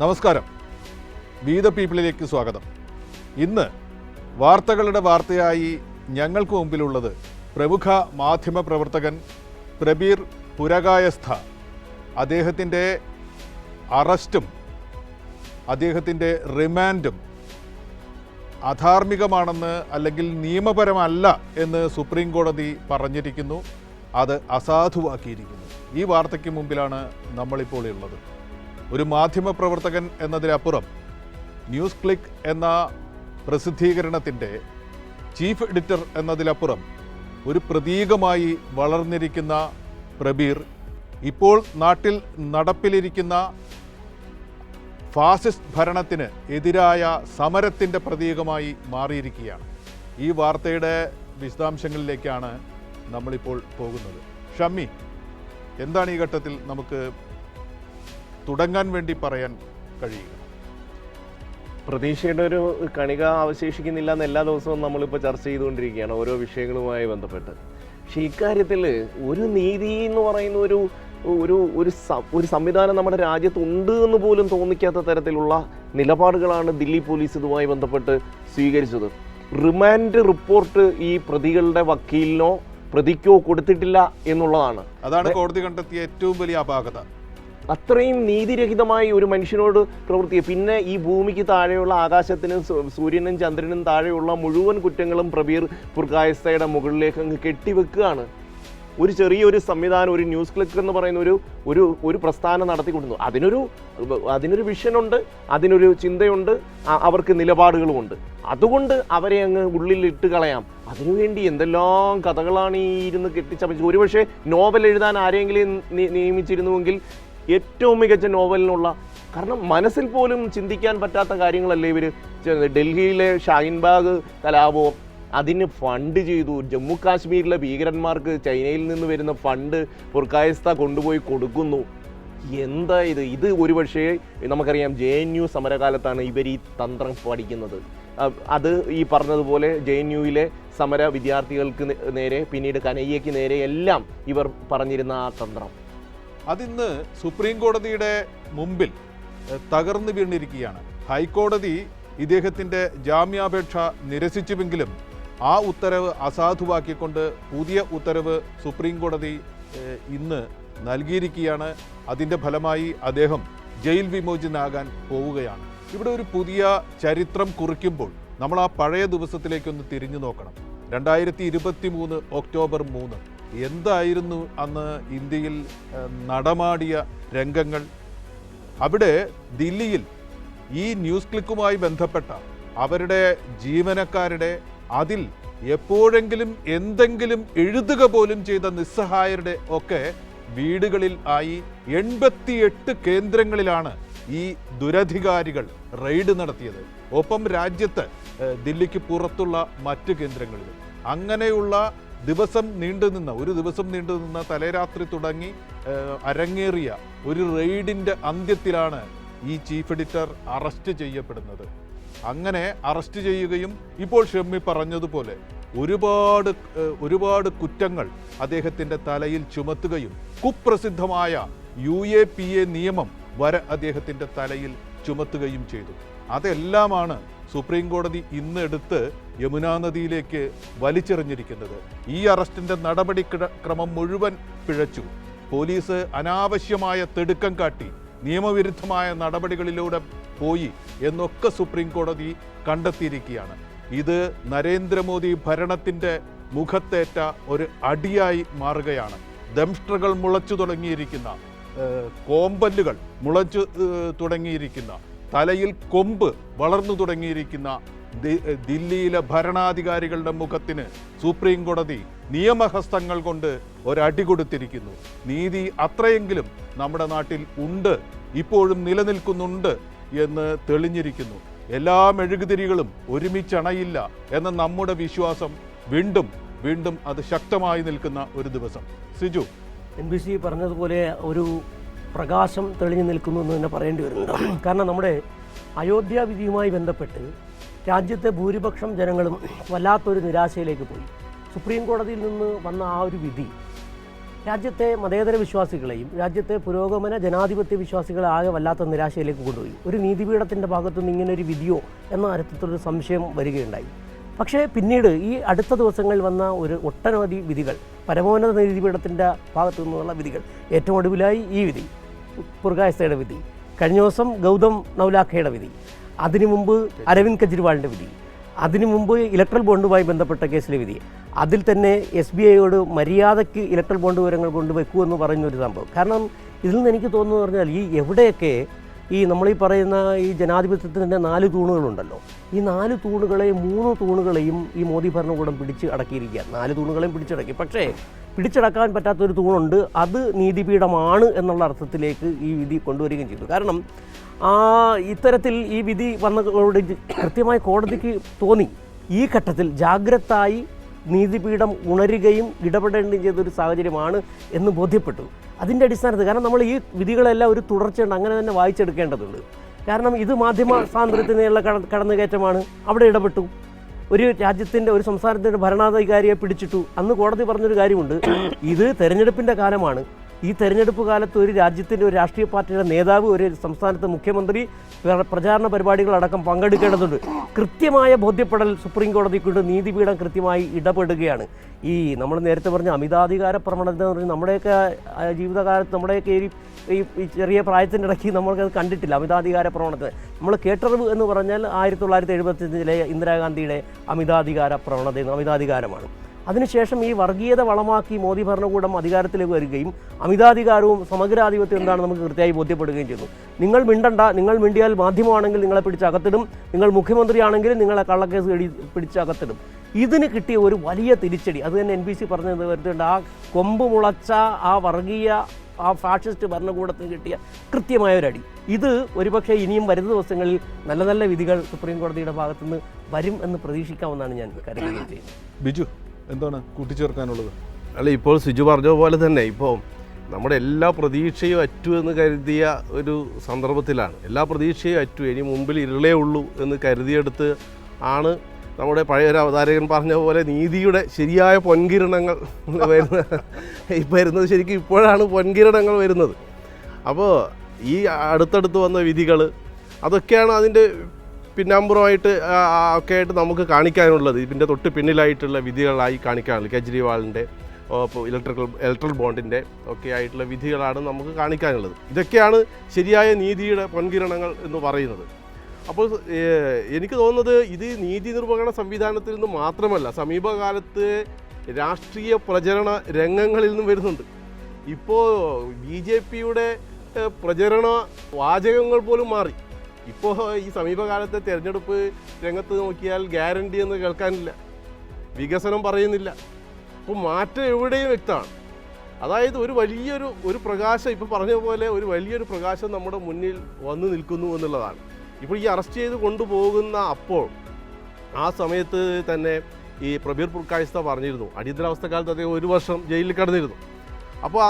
നമസ്കാരം, we the പീപ്പിളിലേക്ക് സ്വാഗതം. ഇന്ന് വാർത്തകളുടെ വാർത്തയായി ഞങ്ങൾക്ക് മുമ്പിലുള്ളത് പ്രമുഖ മാധ്യമ പ്രവർത്തകൻ പ്രബീർ പുരകായസ്ഥ. അദ്ദേഹത്തിൻ്റെ അറസ്റ്റും അദ്ദേഹത്തിൻ്റെ റിമാൻഡും അധാർമികമാണെന്ന് അല്ലെങ്കിൽ നിയമപരമല്ല എന്ന് സുപ്രീം കോടതി പറഞ്ഞിരിക്കുന്നു. അത് അസാധുവാക്കിയിരിക്കുന്നു. ഈ വാർത്തയ്ക്ക് മുമ്പിലാണ് നമ്മളിപ്പോൾ ഉള്ളത്. ഒരു മാധ്യമ പ്രവർത്തകൻ എന്നതിനപ്പുറം ന്യൂസ് ക്ലിക്ക് എന്ന പ്രസിദ്ധീകരണത്തിൻ്റെ ചീഫ് എഡിറ്റർ എന്നതിലപ്പുറം ഒരു പ്രതീകമായി വളർന്നിരിക്കുന്ന പ്രബീർ ഇപ്പോൾ നാട്ടിൽ നടപ്പിലിരിക്കുന്ന ഫാസിസ്റ്റ് ഭരണത്തിന് എതിരായ സമരത്തിൻ്റെ പ്രതീകമായി മാറിയിരിക്കുകയാണ്. ഈ വാർത്തയുടെ വിശദാംശങ്ങളിലേക്കാണ് നമ്മളിപ്പോൾ പോകുന്നത്. ഷമ്മി, എന്താണ് ഈ ഘട്ടത്തിൽ നമുക്ക് തുടങ്ങാൻ വേണ്ടി പറയാൻ കഴിയുക? പ്രതീക്ഷയുടെ ഒരു കണിക അവശേഷിക്കുന്നില്ല എന്ന് എല്ലാ ദിവസവും നമ്മളിപ്പോൾ ചർച്ച ചെയ്തുകൊണ്ടിരിക്കുകയാണ് ഓരോ വിഷയങ്ങളുമായി ബന്ധപ്പെട്ട്. പക്ഷേ ഇക്കാര്യത്തിൽ ഒരു നീതി എന്ന് പറയുന്ന ഒരു സംവിധാനം നമ്മുടെ രാജ്യത്തുണ്ട് എന്ന് പോലും തോന്നിക്കാത്ത തരത്തിലുള്ള നിലപാടുകളാണ് ദില്ലി പോലീസ് ഇതുമായി ബന്ധപ്പെട്ട് സ്വീകരിച്ചത്. റിമാൻഡ് റിപ്പോർട്ട് ഈ പ്രതികളുടെ വക്കീലിനോ പ്രതിക്കോ കൊടുത്തിട്ടില്ല എന്നുള്ളതാണ്. അതാണ് കോടതി കണ്ടെത്തിയ ഏറ്റവും വലിയ അപാകത. അത്രയും നീതിരഹിതമായി ഒരു മനുഷ്യനോട് പ്രവർത്തിക്കുക. പിന്നെ ഈ ഭൂമിക്ക് താഴെയുള്ള ആകാശത്തിനും സൂര്യനും ചന്ദ്രനും താഴെയുള്ള മുഴുവൻ കുറ്റങ്ങളും പ്രബീർ പുരകായസ്ഥയുടെ മുകളിലേക്ക് അങ്ങ് കെട്ടിവെക്കുകയാണ്. ഒരു ചെറിയൊരു സംവിധാനം, ഒരു ന്യൂസ് ക്ലിക്ക് എന്ന് പറയുന്ന ഒരു പ്രസ്ഥാനം നടത്തിക്കൊടുക്കുന്നു. അതിനൊരു വിഷനുണ്ട്, അതിനൊരു ചിന്തയുണ്ട്, അവർക്ക് നിലപാടുകളുമുണ്ട്. അതുകൊണ്ട് അവരെ അങ്ങ് ഉള്ളിൽ ഇട്ട് കളയാം. അതിനുവേണ്ടി എന്തെല്ലാം കഥകളാണ് ഈ ഇരുന്ന് കെട്ടിച്ചമച്ചത്. ഒരുപക്ഷെ നോവൽ എഴുതാൻ ആരെങ്കിലും നിയമിച്ചിരുന്നുവെങ്കിൽ ഏറ്റവും മികച്ച നോവലിനുള്ള, കാരണം മനസ്സിൽ പോലും ചിന്തിക്കാൻ പറ്റാത്ത കാര്യങ്ങളല്ലേ ഇവർ. ഡൽഹിയിലെ ഷാഹിൻബാഗ് കലാപവും അതിന് ഫണ്ട് ചെയ്തു. ജമ്മു കാശ്മീരിലെ ഭീകരന്മാർക്ക് ചൈനയിൽ നിന്ന് വരുന്ന ഫണ്ട് പുരകായസ്ഥ കൊണ്ടുപോയി കൊടുക്കുന്നു. എന്താ ഇത് ഒരുപക്ഷെ നമുക്കറിയാം JNU സമരകാലത്താണ് ഇവർ ഈ തന്ത്രം പഠിക്കുന്നത്. അത് ഈ പറഞ്ഞതുപോലെ JNUവിലെ സമര വിദ്യാർത്ഥികൾക്ക് നേരെ, പിന്നീട് കനയ്യയ്ക്ക് നേരെ എല്ലാം ഇവർ പറഞ്ഞിരുന്ന ആ തന്ത്രം അതിന്ന് സുപ്രീം കോടതിയുടെ മുമ്പിൽ തകർന്നു വീണിരിക്കുകയാണ്. ഹൈക്കോടതി ഇദ്ദേഹത്തിൻ്റെ ജാമ്യാപേക്ഷ നിരസിച്ചുവെങ്കിലും ആ ഉത്തരവ് അസാധുവാക്കിക്കൊണ്ട് പുതിയ ഉത്തരവ് സുപ്രീം കോടതി ഇന്ന് നൽകിയിരിക്കുകയാണ്. അതിൻ്റെ ഫലമായി അദ്ദേഹം ജയിൽ വിമോചിതനാകാൻ പോവുകയാണ്. ഇവിടെ ഒരു പുതിയ ചരിത്രം കുറിക്കുമ്പോൾ നമ്മൾ ആ പഴയ ദിവസത്തിലേക്കൊന്ന് തിരിഞ്ഞു നോക്കണം. 2023 ഒക്ടോബർ 3 എന്തായിരുന്നു അന്ന് ഇന്ത്യയിൽ നടമാടിയ രംഗങ്ങൾ? അവിടെ ദില്ലിയിൽ ഈ ന്യൂസ് ക്ലിക്കുമായി ബന്ധപ്പെട്ട അവരുടെ ജീവനക്കാരുടെ, അതിൽ എപ്പോഴെങ്കിലും എന്തെങ്കിലും എഴുതുക പോലും ചെയ്ത നിസ്സഹായരുടെ ഒക്കെ വീടുകളിൽ ആയി 88 കേന്ദ്രങ്ങളിലാണ് ഈ ദുരധികാരികൾ റെയ്ഡ് നടത്തിയത്. ഒപ്പം രാജ്യത്ത് ദില്ലിക്ക് പുറത്തുള്ള മറ്റ് കേന്ദ്രങ്ങളിലും അങ്ങനെയുള്ള ഒരു ദിവസം നീണ്ടുനിന്ന തലേരാത്രി തുടങ്ങി അരങ്ങേറിയ ഒരു റെയ്ഡിൻ്റെ അന്ത്യത്തിലാണ് ഈ ചീഫ് എഡിറ്റർ അറസ്റ്റ് ചെയ്യപ്പെടുന്നത്. അങ്ങനെ അറസ്റ്റ് ചെയ്യുകയും ഇപ്പോൾ ഷമ്മി പറഞ്ഞതുപോലെ ഒരുപാട് കുറ്റങ്ങൾ അദ്ദേഹത്തിൻ്റെ തലയിൽ ചുമത്തുകയും കുപ്രസിദ്ധമായ UAPA നിയമം വരെ അദ്ദേഹത്തിൻ്റെ തലയിൽ ചുമത്തുകയും ചെയ്തു. അതെല്ലാമാണ് സുപ്രീം കോടതി ഇന്ന് എടുത്ത് യമുനാ നദിയിലേക്ക് വലിച്ചെറിഞ്ഞിരിക്കുന്നത്. ഈ അറസ്റ്റിൻ്റെ നടപടിക്രമം മുഴുവൻ പിഴച്ചു. പോലീസ് അനാവശ്യമായ തിടുക്കം കാട്ടി നിയമവിരുദ്ധമായ നടപടികളിലൂടെ പോയി എന്നൊക്കെ സുപ്രീം കോടതി കണ്ടെത്തിയിരിക്കുകയാണ്. ഇത് നരേന്ദ്രമോദി ഭരണത്തിൻ്റെ മുഖത്തേറ്റ ഒരു അടിയായി മാറുകയാണ്. ദംഷ്ട്രകൾ മുളച്ചു തുടങ്ങിയിരിക്കുന്ന, കോമ്പല്ലുകൾ മുളച്ചു തുടങ്ങിയിരിക്കുന്ന, തലയിൽ കൊമ്പ് വളർന്നു തുടങ്ങിയിരിക്കുന്ന ദില്ലിയിലെ ഭരണാധികാരികളുടെ മുഖത്തിന് സുപ്രീം കോടതി നിയമഹസ്തങ്ങൾ കൊണ്ട് ഒരടി കൊടുത്തിരിക്കുന്നു. നീതി അത്രയെങ്കിലും നമ്മുടെ നാട്ടിൽ ഉണ്ട്, ഇപ്പോഴും നിലനിൽക്കുന്നുണ്ട് എന്ന് തെളിഞ്ഞിരിക്കുന്നു. എല്ലാ മെഴുകുതിരികളും ഒരുമിച്ചണയില്ല എന്ന നമ്മുടെ വിശ്വാസം വീണ്ടും അത് ശക്തമായി നിൽക്കുന്ന ഒരു ദിവസം. സിജു, NBC പറഞ്ഞതുപോലെ ഒരു പ്രകാശം തെളിഞ്ഞു നിൽക്കുന്നു എന്ന് തന്നെ പറയേണ്ടി വരുന്നുണ്ട്. കാരണം നമ്മുടെ അയോധ്യ വിധിയുമായി ബന്ധപ്പെട്ട് രാജ്യത്തെ ഭൂരിപക്ഷം ജനങ്ങളും വല്ലാത്തൊരു നിരാശയിലേക്ക് പോയി. സുപ്രീം കോടതിയിൽ നിന്ന് വന്ന ആ ഒരു വിധി രാജ്യത്തെ മതേതര വിശ്വാസികളെയും രാജ്യത്തെ പുരോഗമന ജനാധിപത്യ വിശ്വാസികളെ ആകെ വല്ലാത്ത നിരാശയിലേക്ക് കൊണ്ടുപോയി. ഒരു നീതിപീഠത്തിൻ്റെ ഭാഗത്തുനിന്ന് ഇങ്ങനെ ഒരു വിധിയോ എന്ന അർത്ഥത്തിലൊരു സംശയം വരികയുണ്ടായി. പക്ഷേ പിന്നീട് ഈ അടുത്ത ദിവസങ്ങളിൽ വന്ന ഒരു ഒട്ടനവധി വിധികൾ, പരമോന്നത നീതിപീഠത്തിൻ്റെ ഭാഗത്തു നിന്നുള്ള വിധികൾ, ഏറ്റവും ഒടുവിലായി ഈ വിധി, പുർഗായസ്തയുടെ വിധി, കഴിഞ്ഞ ദിവസം ഗൗതം നവലാഖയുടെ വിധി, അതിനു മുമ്പ് അരവിന്ദ് കെജ്രിവാളിൻ്റെ വിധി, അതിനു മുമ്പ് ഇലക്ട്രൽ ബോണ്ടുമായി ബന്ധപ്പെട്ട കേസിലെ വിധി, അതിൽ തന്നെ SBIയോട് മര്യാദയ്ക്ക് ഇലക്ട്രൽ ബോണ്ട് വിവരങ്ങൾ കൊണ്ടുവെക്കൂ എന്ന് പറയുന്നൊരു സംഭവം. കാരണം ഇതിൽ നിന്ന് എനിക്ക് തോന്നുന്നു പറഞ്ഞാൽ ഈ എവിടെയൊക്കെ ഈ നമ്മളീ പറയുന്ന ഈ ജനാധിപത്യത്തിൻ്റെ 4 തൂണുകളുണ്ടല്ലോ, ഈ 4 തൂണുകളെയും 3 തൂണുകളെയും ഈ മോദി ഭരണകൂടം പിടിച്ച് അടക്കിയിരിക്കുക. 4 തൂണുകളെയും പിടിച്ചടക്കി. പക്ഷേ പിടിച്ചടക്കാൻ പറ്റാത്തൊരു തൂണുണ്ട്, അത് നീതിപീഠമാണ് എന്നുള്ള അർത്ഥത്തിലേക്ക് ഈ വിധി കൊണ്ടുവരികയും ചെയ്തു. കാരണം ഇത്തരത്തിൽ ഈ വിധി വന്നതോട് കൃത്യമായി കോടതിക്ക് തോന്നി ഈ ഘട്ടത്തിൽ ജാഗ്രതായി നീതിപീഠം ഉണരുകയും ഇടപെടേണ്ടതും ചെയ്തൊരു സാഹചര്യമാണ് എന്ന് ബോധ്യപ്പെട്ടു. അതിൻ്റെ അടിസ്ഥാനത്തിൽ, കാരണം നമ്മൾ ഈ വിധികളെല്ലാം ഒരു തുടർച്ചയുണ്ട്, അങ്ങനെ തന്നെ വായിച്ചെടുക്കേണ്ടതുണ്ട്. കാരണം ഇത് മാധ്യമ സ്വാതന്ത്ര്യത്തിനുള്ള കടന്നുകയറ്റമാണ്. അവിടെ ഇടപെട്ടു, ഒരു രാജ്യത്തിൻ്റെ ഒരു സംസ്ഥാനത്തിൻ്റെ ഭരണാധികാരിയെ പിടിച്ചിട്ടു. അന്ന് കോടതി പറഞ്ഞൊരു കാര്യമുണ്ട്, ഇത് തെരഞ്ഞെടുപ്പിൻ്റെ കാലമാണ്, ഈ തെരഞ്ഞെടുപ്പ് കാലത്ത് ഒരു രാജ്യത്തിൻ്റെ ഒരു രാഷ്ട്രീയ പാർട്ടിയുടെ നേതാവ് ഒരു സംസ്ഥാനത്തെ മുഖ്യമന്ത്രി പ്രചാരണ പരിപാടികളടക്കം പങ്കെടുക്കേണ്ടതുണ്ട്. കൃത്യമായ ബോധ്യപ്പെടൽ സുപ്രീം കോടതിക്കുണ്ട്. നീതിപീഠം കൃത്യമായി ഇടപെടുകയാണ്. ഈ നമ്മൾ നേരത്തെ പറഞ്ഞ അമിതാധികാര പ്രവണത എന്ന് പറഞ്ഞാൽ നമ്മുടെയൊക്കെ ജീവിതകാലത്ത്, നമ്മുടെയൊക്കെ ഈ ചെറിയ പ്രായത്തിൻ്റെ ഇടയ്ക്ക് നമ്മൾക്കത് കണ്ടിട്ടില്ല. അമിതാധികാര പ്രവണത നമ്മൾ കേട്ടറിവ് എന്ന് പറഞ്ഞാൽ 1975 ഇന്ദിരാഗാന്ധിയുടെ അമിതാധികാര പ്രവണത, അമിതാധികാരമാണ്. അതിനുശേഷം ഈ വർഗീയത വളമാക്കി മോദി ഭരണകൂടം അധികാരത്തിലേക്ക് വരികയും അമിതാധികാരവും സമഗ്രാധിപത്യം എന്താണ് നമുക്ക് കൃത്യമായി ബോധ്യപ്പെടുകയും ചെയ്യുന്നു. നിങ്ങൾ മിണ്ടണ്ട, നിങ്ങൾ മിണ്ടിയാൽ മാധ്യമമാണെങ്കിൽ നിങ്ങളെ പിടിച്ചകത്തിടും, നിങ്ങൾ മുഖ്യമന്ത്രിയാണെങ്കിൽ നിങ്ങളെ കള്ളക്കേസ് പിടിച്ചകത്തിടും. ഇതിന് കിട്ടിയ ഒരു വലിയ തിരിച്ചടി, അത് തന്നെ NBC പറഞ്ഞത് വരുത്തുണ്ട്, ആ കൊമ്പ് മുളച്ച ആ വർഗീയ ആ ഫാഷിസ്റ്റ് ഭരണകൂടത്തിന് കിട്ടിയ കൃത്യമായൊരടി. ഇത് ഒരുപക്ഷെ ഇനിയും വരുന്ന ദിവസങ്ങളിൽ നല്ല നല്ല വിധികൾ സുപ്രീം കോടതിയുടെ ഭാഗത്തുനിന്ന് വരും എന്ന് പ്രതീക്ഷിക്കാമെന്നാണ് ഞാൻ കരുതുകയും ചെയ്യുന്നത്. ബിജു, എന്താണ് കൂട്ടിച്ചേർക്കാനുള്ളത്? അല്ല, ഇപ്പോൾ സിജു പറഞ്ഞ പോലെ തന്നെ ഇപ്പോൾ നമ്മുടെ എല്ലാ പ്രതീക്ഷയും അറ്റു എന്ന് കരുതിയ ഒരു സന്ദർഭത്തിലാണ്. എല്ലാ പ്രതീക്ഷയും അറ്റു, ഇനി മുമ്പിൽ ഇരുളേ ഉള്ളൂ എന്ന് കരുതിയെടുത്ത് ആണ് നമ്മുടെ പഴയൊരു അവതാരകൻ പറഞ്ഞ പോലെ നീതിയുടെ ശരിയായ പൊൻകിരണങ്ങൾ വരുന്നത്. ശരിക്കും ഇപ്പോഴാണ് പൊൻകിരണങ്ങൾ വരുന്നത്. അപ്പോൾ ഈ അടുത്തടുത്ത് വന്ന വിധികൾ അതൊക്കെയാണ് അതിൻ്റെ പിന്നാമ്പുറമായിട്ട് ഒക്കെ ആയിട്ട് നമുക്ക് കാണിക്കാനുള്ളത്. ഇതിൻ്റെ തൊട്ട് പിന്നിലായിട്ടുള്ള വിധികളായി കാണിക്കാനുള്ളത് കെജ്രിവാളിൻ്റെ ഇലക്ട്രൽ ബോണ്ടിൻ്റെ ഒക്കെ ആയിട്ടുള്ള വിധികളാണ് നമുക്ക് കാണിക്കാനുള്ളത്. ഇതൊക്കെയാണ് ശരിയായ നീതിയുടെ പൊൻകിരണങ്ങൾ എന്ന് പറയുന്നത്. അപ്പോൾ എനിക്ക് തോന്നുന്നത് ഇത് നീതി നിർവഹണ സംവിധാനത്തിൽ നിന്ന് മാത്രമല്ല, സമീപകാലത്ത് രാഷ്ട്രീയ പ്രചരണ രംഗങ്ങളിൽ നിന്നും വരുന്നുണ്ട്. ഇപ്പോൾ BJPയുടെ പ്രചരണ വാചകങ്ങൾ പോലും മാറി. ഇപ്പോൾ ഈ സമീപകാലത്തെ തിരഞ്ഞെടുപ്പ് രംഗത്ത് നോക്കിയാൽ ഗ്യാരണ്ടി എന്ന് കേൾക്കാനില്ല, വികസനം പറയുന്നില്ല. അപ്പോൾ മാറ്റം എവിടെയും വ്യക്തമാണ്. അതായത് ഒരു പ്രകാശം, ഇപ്പോൾ പറഞ്ഞ പോലെ ഒരു വലിയൊരു പ്രകാശം നമ്മുടെ മുന്നിൽ വന്നു നിൽക്കുന്നു എന്നുള്ളതാണ്. ഇപ്പോൾ ഈ അറസ്റ്റ് ചെയ്ത് കൊണ്ടുപോകുന്ന അപ്പോൾ ആ സമയത്ത് തന്നെ ഈ പ്രബീർ പുർക്കായസ്ത പറഞ്ഞിരുന്നു, അടിയന്തരാവസ്ഥക്കാലത്ത് അദ്ദേഹം 1 വർഷം ജയിലിൽ കിടന്നിരുന്നു. അപ്പോൾ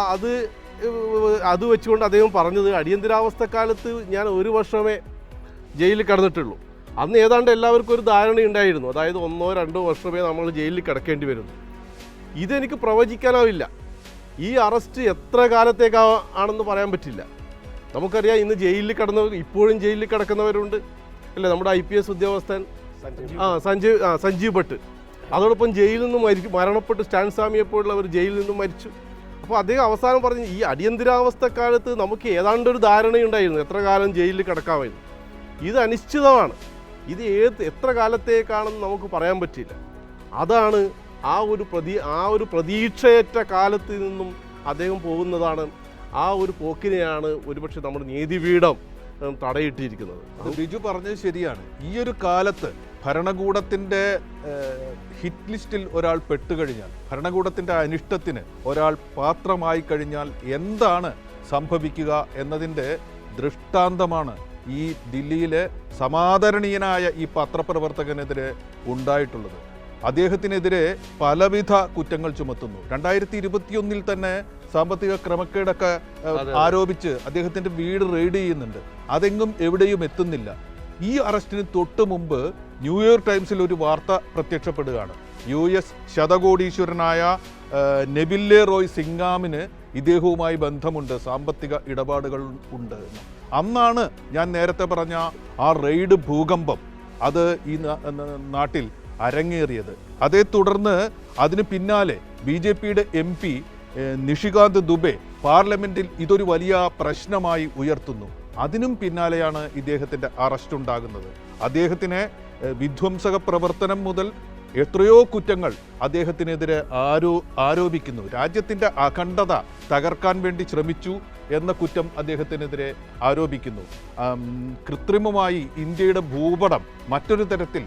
അത് വെച്ചുകൊണ്ട് അദ്ദേഹം പറഞ്ഞത്, അടിയന്തരാവസ്ഥക്കാലത്ത് ഞാൻ 1 വർഷമേ ജയിലിൽ കിടന്നിട്ടുള്ളൂ. അന്ന് ഏതാണ്ട് എല്ലാവർക്കും ഒരു ധാരണയുണ്ടായിരുന്നു, അതായത് 1-2 വർഷമേ നമ്മൾ ജയിലിൽ കിടക്കേണ്ടി വരുന്നു. ഇതെനിക്ക് പ്രവചിക്കാനാവില്ല. ഈ അറസ്റ്റ് എത്ര കാലത്തേക്കാണെന്ന് പറയാൻ പറ്റില്ല. നമുക്കറിയാം, ഇന്ന് ജയിലിൽ കിടന്നവർ, ഇപ്പോഴും ജയിലിൽ കിടക്കുന്നവരുണ്ട് അല്ലേ. നമ്മുടെ IPS ഉദ്യോഗസ്ഥൻ സഞ്ജീവ് ഭട്ട്, അതോടൊപ്പം ജയിലിൽ നിന്നും മരണപ്പെട്ട് സ്റ്റാൻ സ്വാമിയെപ്പോലുള്ളവർ ജയിലിൽ നിന്നും മരിച്ചു. അപ്പോൾ അദ്ദേഹം അവസാനം പറഞ്ഞു, ഈ അടിയന്തരാവസ്ഥക്കാലത്ത് നമുക്ക് ഏതാണ്ടൊരു ധാരണയുണ്ടായിരുന്നു എത്ര കാലം ജയിലിൽ കിടക്കാമായിരുന്നു. ഇത് അനിശ്ചിതമാണ്. ഇത് എത്ര കാലത്തേക്കാണെന്ന് നമുക്ക് പറയാൻ പറ്റില്ല. അതാണ് ആ ഒരു പ്രതീക്ഷയറ്റ കാലത്ത് നിന്നും അദ്ദേഹം പോകുന്നതാണ്. ആ ഒരു പോക്കിനെയാണ് ഒരുപക്ഷെ നമ്മുടെ നീതിപീഠം തടയിട്ടിരിക്കുന്നത്. ബിജു പറഞ്ഞത് ശരിയാണ്. ഈ ഒരു കാലത്ത് ഭരണകൂടത്തിൻ്റെ ഹിറ്റ് ലിസ്റ്റിൽ ഒരാൾ പെട്ടുകഴിഞ്ഞാൽ, ഭരണകൂടത്തിൻ്റെ അനിഷ്ടത്തിന് ഒരാൾ പാത്രമായി കഴിഞ്ഞാൽ എന്താണ് സംഭവിക്കുക എന്നതിൻ്റെ ദൃഷ്ടാന്തമാണ് ഈ ദില്ലിയിലെ സമാദരണീയനായ ഈ പത്രപ്രവർത്തകനെതിരെ ഉണ്ടായിട്ടുള്ളത്. അദ്ദേഹത്തിനെതിരെ പലവിധ കുറ്റങ്ങൾ ചുമത്തുന്നു. 2021 തന്നെ സാമ്പത്തിക ക്രമക്കേടൊക്കെ ആരോപിച്ച് അദ്ദേഹത്തിൻ്റെ വീട് റെയ്ഡ് ചെയ്യുന്നുണ്ട്. അതെങ്ങും എവിടെയും എത്തുന്നില്ല. ഈ അറസ്റ്റിന് തൊട്ട് മുമ്പ് ന്യൂയോർക്ക് ടൈംസിൽ ഒരു വാർത്ത പ്രത്യക്ഷപ്പെടുകയാണ്. US ശതകോടീശ്വരനായ നെബില്ലെ റോയ് സിംഗാമിന് ഇദ്ദേഹവുമായി ബന്ധമുണ്ട്, സാമ്പത്തിക ഇടപാടുകൾ ഉണ്ട് എന്ന്. അന്നാണ് ഞാൻ നേരത്തെ പറഞ്ഞ ആ റെയ്ഡ് ഭൂകമ്പം അത് ഈ നാട്ടിൽ അരങ്ങേറിയത്. അതേ തുടർന്ന് അതിന് പിന്നാലെ BJPയുടെ MP നിഷികാന്ത് ദുബെ പാർലമെന്റിൽ ഇതൊരു വലിയ പ്രശ്നമായി ഉയർത്തുന്നു. അതിനും പിന്നാലെയാണ് ഇദ്ദേഹത്തിൻ്റെ അറസ്റ്റ് ഉണ്ടാകുന്നത്. അദ്ദേഹത്തിനെ വിധ്വംസക പ്രവർത്തനം മുതൽ എത്രയോ കുറ്റങ്ങൾ അദ്ദേഹത്തിനെതിരെ ആരോപിക്കുന്നു. രാജ്യത്തിൻ്റെ അഖണ്ഡത തകർക്കാൻ വേണ്ടി ശ്രമിച്ചു എന്ന കുറ്റം അദ്ദേഹത്തിനെതിരെ ആരോപിക്കുന്നു. കൃത്രിമമായി ഇന്ത്യയുടെ ഭൂപടം മറ്റൊരു തരത്തിൽ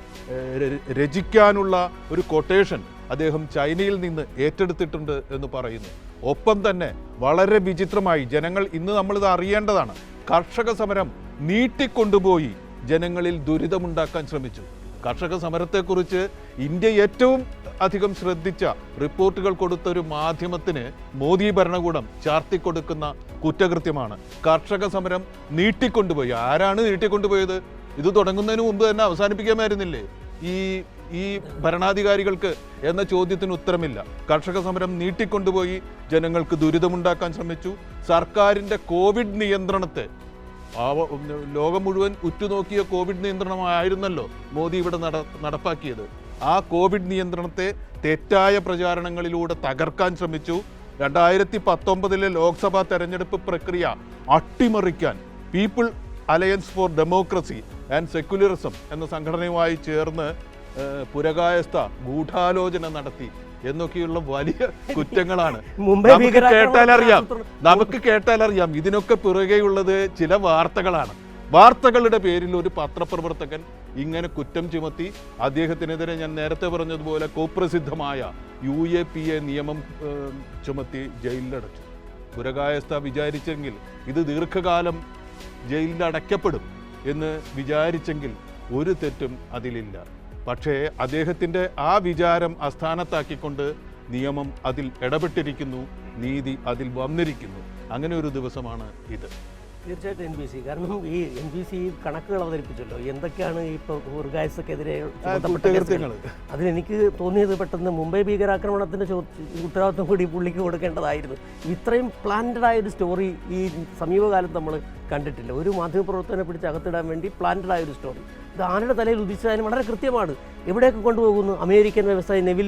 രചിക്കാനുള്ള ഒരു കൊട്ടേഷൻ അദ്ദേഹം ചൈനയിൽ നിന്ന് ഏറ്റെടുത്തിട്ടുണ്ട് എന്ന് പറയുന്നു. ഒപ്പം തന്നെ വളരെ വിചിത്രമായി ജനങ്ങൾ ഇന്ന് നമ്മളിത് അറിയേണ്ടതാണ്, കർഷക സമരം നീട്ടിക്കൊണ്ടുപോയി ജനങ്ങളിൽ ദുരിതമുണ്ടാക്കാൻ ശ്രമിച്ചു. കർഷക സമരത്തെക്കുറിച്ച് ഇന്ത്യ ഏറ്റവും അധികം ശ്രദ്ധിച്ച റിപ്പോർട്ടുകൾ കൊടുത്ത ഒരു മാധ്യമത്തിന് മോദി ഭരണകൂടം ചാർത്തിക്കൊടുക്കുന്ന കുറ്റകൃത്യമാണ് കർഷക സമരം നീട്ടിക്കൊണ്ടുപോയി. ആരാണ് നീട്ടിക്കൊണ്ടുപോയത്? ഇത് തുടങ്ങുന്നതിന് മുമ്പ് തന്നെ അവസാനിപ്പിക്കാമായിരുന്നില്ലേ ഈ ഭരണാധികാരികൾക്ക് എന്ന ചോദ്യത്തിന് ഉത്തരമില്ല. കർഷക സമരം നീട്ടിക്കൊണ്ടുപോയി ജനങ്ങൾക്ക് ദുരിതമുണ്ടാക്കാൻ ശ്രമിച്ചു. സർക്കാരിൻ്റെ കോവിഡ് നിയന്ത്രണത്തെ, ലോകം മുഴുവൻ ഉറ്റുനോക്കിയ കോവിഡ് നിയന്ത്രണമായിരുന്നല്ലോ മോദി ഇവിടെ നടപ്പാക്കിയത്. ആ കോവിഡ് നിയന്ത്രണത്തെ തെറ്റായ പ്രചാരണങ്ങളിലൂടെ തകർക്കാൻ ശ്രമിച്ചു. 2019 ലോക്സഭാ തെരഞ്ഞെടുപ്പ് പ്രക്രിയ അട്ടിമറിക്കാൻ people alliance for democracy and secularism എന്ന സംഘടനയുമായി ചേർന്ന് പുരകായസ്ഥ ഗൂഢാലോചന നടത്തി എന്നൊക്കെയുള്ള വലിയ കുറ്റങ്ങളാണ്. നമുക്ക് കേട്ടാലറിയാം ഇതിനൊക്കെ പിറകെയുള്ളത് ചില വാർത്തകളാണ്. വാർത്തകളുടെ പേരിൽ ഒരു പത്രപ്രവർത്തകൻ ഇങ്ങനെ കുറ്റം ചുമത്തി അദ്ദേഹത്തിനെതിരെ ഞാൻ നേരത്തെ പറഞ്ഞതുപോലെ കുപ്രസിദ്ധമായ UAPA നിയമം ചുമത്തി ജയിലിലടച്ചു. പുരകായസ്ഥ വിചാരിച്ചെങ്കിൽ ഇത് ദീർഘകാലം ജയിലിലടയ്ക്കപ്പെടും എന്ന് വിചാരിച്ചെങ്കിൽ ഒരു തെറ്റും അതിലില്ല. പക്ഷേ അദ്ദേഹത്തിൻ്റെ ആ വിചാരം അസ്ഥാനത്താക്കിക്കൊണ്ട് നിയമം അതിൽ ഇടപെട്ടിരിക്കുന്നു, നീതി അതിൽ വന്നിരിക്കുന്നു. അങ്ങനെ ഒരു ദിവസമാണ് ഇത്. തീർച്ചയായിട്ടും NBC, കാരണം ഈ NBC കണക്കുകൾ അവതരിപ്പിച്ചല്ലോ, എന്തൊക്കെയാണ് ഈ പുർഗായസക്കെതിരെ അതിലെനിക്ക് തോന്നിയത് പെട്ടെന്ന് മുംബൈ ഭീകരാക്രമണത്തിൻ്റെ ഉത്തരവാദിത്വം കൂടി പുള്ളിക്ക് കൊടുക്കേണ്ടതായിരുന്നു. ഇത്രയും പ്ലാന്റഡ് ആയൊരു സ്റ്റോറി ഈ സമീപകാലത്ത് നമ്മൾ കണ്ടിട്ടില്ല. ഒരു മാധ്യമപ്രവർത്തകനെ പിടിച്ച് അകത്തിടാൻ വേണ്ടി പ്ലാന്റഡ് ആയൊരു സ്റ്റോറി. ഇത് ആരുടെ തലയിൽ ഉദിച്ചതിന് വളരെ കൃത്യമാണ്. എവിടെയൊക്കെ കൊണ്ടുപോകുന്നു? അമേരിക്കൻ വ്യവസായി നെവിൽ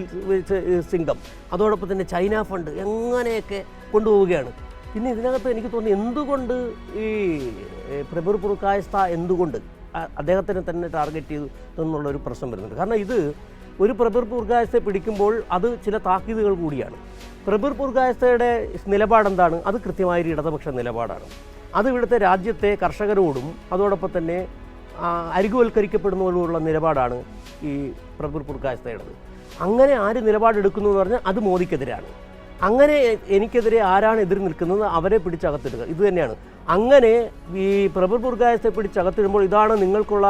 സിംഗം, അതോടൊപ്പം തന്നെ ചൈന ഫണ്ട്, എങ്ങനെയൊക്കെ കൊണ്ടുപോവുകയാണ്. പിന്നെ ഇതിനകത്ത് എനിക്ക് തോന്നി എന്തുകൊണ്ട് ഈ പ്രബുർ പുർകായസ്ഥ എന്തുകൊണ്ട് അദ്ദേഹത്തിനെ തന്നെ ടാർഗറ്റ് ചെയ്തു എന്നുള്ളൊരു പ്രശ്നം വരുന്നുണ്ട്. കാരണം ഇത് ഒരു പ്രബുർ പുർകായസ്ഥയെ പിടിക്കുമ്പോൾ അത് ചില താക്കീതുകൾ കൂടിയാണ്. പ്രബുർ പുർകായസ്ഥയുടെ നിലപാടെന്താണ്? അത് കൃത്യമായൊരു ഇടതുപക്ഷ നിലപാടാണ്. അത് ഇവിടുത്തെ രാജ്യത്തെ കർഷകരോടും അതോടൊപ്പം തന്നെ അരികുവൽക്കരിക്കപ്പെടുന്നവരോടുള്ള നിലപാടാണ് ഈ പ്രബുർ പുർകായസ്ഥയുടേത്. അങ്ങനെ ആര് നിലപാടെടുക്കുന്നു എന്ന് പറഞ്ഞാൽ അത് മോദിക്കെതിരാണ്. അങ്ങനെ എനിക്കെതിരെ ആരാണ് എതിർ നിൽക്കുന്നത് അവരെ പിടിച്ചകത്തിടുക, ഇത് തന്നെയാണ്. അങ്ങനെ ഈ പ്രബുർ പുർകായസ്ഥയെ പിടിച്ചകത്തിടുമ്പോൾ ഇതാണ് നിങ്ങൾക്കുള്ള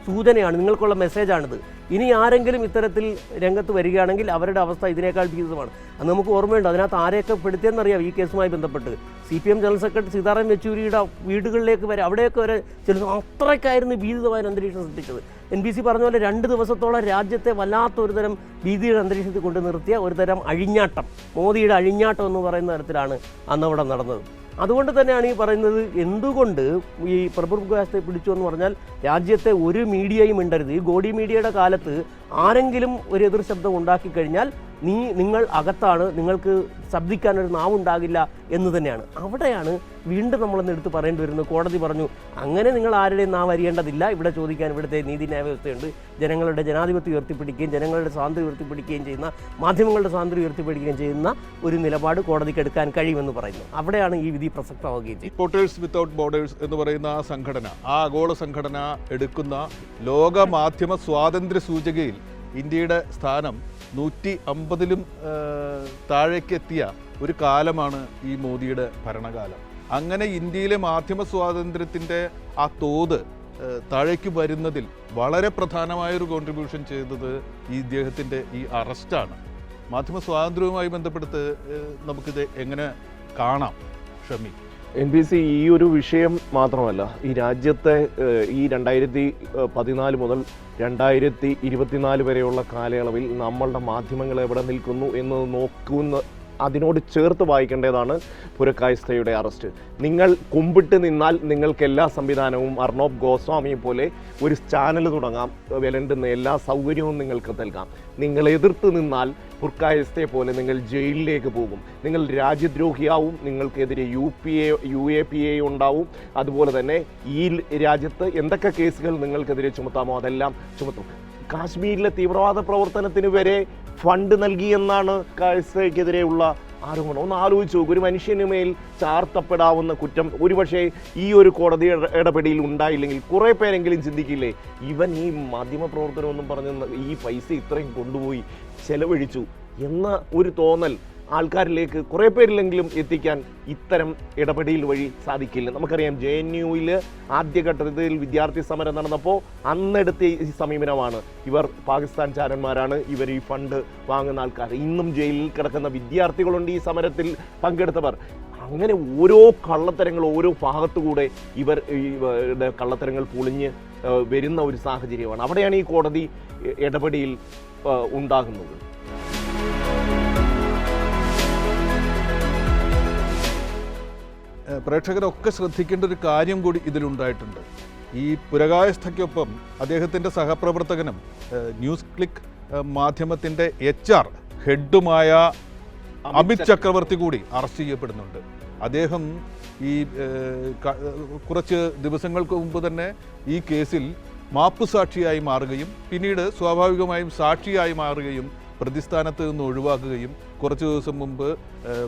സൂചനയാണ്, നിങ്ങൾക്കുള്ള മെസ്സേജാണിത്. ഇനി ആരെങ്കിലും ഇത്തരത്തിൽ രംഗത്ത് വരികയാണെങ്കിൽ അവരുടെ അവസ്ഥ ഇതിനേക്കാൾ ഭീതമാണ്. അത് നമുക്ക് ഓർമ്മയുണ്ട്. അതിനകത്ത് ആരെയൊക്കെ പെടുത്തിയെന്നറിയാം ഈ കേസുമായി ബന്ധപ്പെട്ട്. CPM ജനറൽ സെക്രട്ടറി സീതാറാം യെച്ചൂരിയുടെ വീടുകളിലേക്ക് വരെ, അവിടെയൊക്കെ വരെ ചെല്ലുന്നു. അത്രയ്ക്കായിരുന്നു ഭീതിതമായ അന്തരീക്ഷം സൃഷ്ടിച്ചത്. NBC പറഞ്ഞ പോലെ 2 ദിവസത്തോളം രാജ്യത്തെ വല്ലാത്തൊരു തരം ഭീതിയുടെ അന്തരീക്ഷത്തിൽ കൊണ്ട് നിർത്തിയ ഒരു തരം അഴിഞ്ഞാട്ടം, മോദിയുടെ അഴിഞ്ഞാട്ടം എന്ന് പറയുന്ന തരത്തിലാണ് അന്നവിടെ നടന്നത്. അതുകൊണ്ട് തന്നെയാണ് ഈ പറയുന്നത്, എന്തുകൊണ്ട് ഈ പ്രബുർ പുർകായസ്ഥയെ പിടിച്ചു എന്ന് പറഞ്ഞാൽ രാജ്യത്തെ ഒരു മീഡിയയും മിണ്ടരുത്. ഈ ഗോഡി മീഡിയയുടെ കാലത്ത് ആരെങ്കിലും ഒരു എതിർ ശബ്ദം ഉണ്ടാക്കി കഴിഞ്ഞാൽ നിങ്ങൾ അകത്താണ്, നിങ്ങൾക്ക് ശബ്ദിക്കാനൊരു നാവുണ്ടാകില്ല എന്ന് തന്നെയാണ്. അവിടെയാണ് വീണ്ടും നമ്മളൊന്ന് എടുത്ത് പറയേണ്ടി വരുന്നത്. കോടതി പറഞ്ഞു അങ്ങനെ നിങ്ങൾ ആരുടെയും നാവ് അറിയേണ്ടതില്ല, ഇവിടെ ചോദിക്കാൻ ഇവിടുത്തെ നീതിന്യായ വ്യവസ്ഥയുണ്ട്. ജനങ്ങളുടെ ജനാധിപത്യം ഉയർത്തിപ്പിടിക്കുകയും ജനങ്ങളുടെ സ്വാതന്ത്ര്യം ഉയർത്തിപ്പിടിക്കുകയും ചെയ്യുന്ന, മാധ്യമങ്ങളുടെ സ്വാതന്ത്ര്യം ഉയർത്തിപ്പിടിക്കുകയും ചെയ്യുന്ന ഒരു നിലപാട് കോടതിക്ക് എടുക്കാൻ കഴിയുമെന്ന് പറയുന്നു. അവിടെയാണ് ഈ വിധി പ്രസക്തമാവുകയും ചെയ്യും. റിപ്പോർട്ടേഴ്സ് വിത്തൗട്ട് ബോർഡേഴ്സ് എന്ന് പറയുന്ന ആ സംഘടന, ആ ആഗോള സംഘടന എടുക്കുന്ന ലോക മാധ്യമ സ്വാതന്ത്ര്യ സൂചികയിൽ ഇന്ത്യയുടെ സ്ഥാനം 150-ലും താഴേക്കെത്തിയ ഒരു കാലമാണ് ഈ മോദിയുടെ ഭരണകാലം. അങ്ങനെ ഇന്ത്യയിലെ മാധ്യമ സ്വാതന്ത്ര്യത്തിൻ്റെ ആ തോത് താഴേക്ക് വരുന്നതിൽ വളരെ പ്രധാനമായൊരു കോൺട്രിബ്യൂഷൻ ചെയ്തത് ഈ ഇദ്ദേഹത്തിൻ്റെ ഈ അറസ്റ്റാണ്. മാധ്യമ സ്വാതന്ത്ര്യവുമായി ബന്ധപ്പെടുത്ത് നമുക്കിത് എങ്ങനെ കാണാം ഷമി? NBC ഈ ഒരു വിഷയം മാത്രമല്ല, ഈ രാജ്യത്തെ ഈ 2014 മുതൽ 2024 വരെയുള്ള കാലയളവിൽ നമ്മളുടെ മാധ്യമങ്ങൾ എവിടെ നിൽക്കുന്നു എന്ന് നോക്കുന്ന അതിനോട് ചേർത്ത് വായിക്കേണ്ടതാണ് പുരക്കായസ്ഥയുടെ അറസ്റ്റ്. നിങ്ങൾ കുമ്പിട്ട് നിന്നാൽ നിങ്ങൾക്ക് എല്ലാ സംവിധാനവും അർണോബ് ഗോസ്വാമിയെ പോലെ ഒരു ചാനൽ തുടങ്ങാം, വേണ്ടുന്ന എല്ലാ സൗകര്യവും നിങ്ങൾക്ക് നൽകാം. നിങ്ങൾ എതിർത്ത് നിന്നാൽ പുരക്കായസ്ഥയെ പോലെ നിങ്ങൾ ജയിലിലേക്ക് പോകും, നിങ്ങൾ രാജ്യദ്രോഹിയാവും, നിങ്ങൾക്കെതിരെ UAPA ഉണ്ടാവും. അതുപോലെ തന്നെ ഈ രാജ്യത്ത് എന്തൊക്കെ കേസുകൾ നിങ്ങൾക്കെതിരെ ചുമത്താമോ അതെല്ലാം ചുമത്തും. കാശ്മീരിലെ തീവ്രവാദ പ്രവർത്തനത്തിന് വരെ ഫണ്ട് നൽകിയെന്നാണ് കായസ്ഥയ്ക്കെതിരെയുള്ള ആരോപണം. ഒന്ന് ആലോചിച്ച് നോക്കും, ഒരു മനുഷ്യന് മേൽ ചാർത്തപ്പെടാവുന്ന കുറ്റം ഒരുപക്ഷെ ഈ ഒരു കോടതി ഇടപെടലിൽ ഉണ്ടായില്ലെങ്കിൽ കുറേ പേരെങ്കിലും ചിന്തിക്കില്ലേ, ഇവൻ ഈ മാധ്യമപ്രവർത്തനം ഒന്നും പറഞ്ഞ് ഈ പൈസ ഇത്രയും കൊണ്ടുപോയി ചെലവഴിച്ചു എന്ന ഒരു തോന്നൽ ആൾക്കാരിലേക്ക് കുറേ പേരിലെങ്കിലും എത്തിക്കാൻ ഇത്തരം ഇടപെടൽ വഴി സാധിക്കില്ല. നമുക്കറിയാം JNUവിൽ ആദ്യഘട്ടത്തിൽ വിദ്യാർത്ഥി സമരം നടന്നപ്പോൾ അന്നെടുത്ത ഈ സമീപനമാണ്, ഇവർ പാകിസ്ഥാൻ ചാരന്മാരാണ്, ഇവർ ഈ ഫണ്ട് വാങ്ങുന്ന ആൾക്കാർ. ഇന്നും ജയിലിൽ കിടക്കുന്ന വിദ്യാർത്ഥികളുണ്ട് ഈ സമരത്തിൽ പങ്കെടുത്തവർ. അങ്ങനെ ഓരോ കള്ളത്തരങ്ങൾ ഓരോ ഭാഗത്തുകൂടെ ഇവരുടെ കള്ളത്തരങ്ങൾ പൊളിഞ്ഞ് വരുന്ന ഒരു സാഹചര്യമാണ്. അവിടെയാണ് ഈ കോടതി ഇടപെടൽ ഉണ്ടാകുന്നത്. പ്രേക്ഷകരൊക്കെ ശ്രദ്ധിക്കേണ്ട ഒരു കാര്യം കൂടി ഇതിലുണ്ടായിട്ടുണ്ട്. ഈ പുരകായസ്ഥയ്ക്കൊപ്പം അദ്ദേഹത്തിൻ്റെ സഹപ്രവർത്തകനും ന്യൂസ് ക്ലിക്ക് മാധ്യമത്തിൻ്റെ HR ഹെഡുമായ അമിത് ചക്രവർത്തി കൂടി അറസ്റ്റ് ചെയ്യപ്പെടുന്നുണ്ട്. അദ്ദേഹം ഈ കുറച്ച് ദിവസങ്ങൾക്ക് മുമ്പ് തന്നെ ഈ കേസിൽ മാപ്പുസാക്ഷിയായി മാറുകയും പിന്നീട് സ്വാഭാവികമായും സാക്ഷിയായി മാറുകയും പ്രതിസ്ഥാനത്ത് നിന്ന് ഒഴിവാക്കുകയും കുറച്ച് ദിവസം മുമ്പ്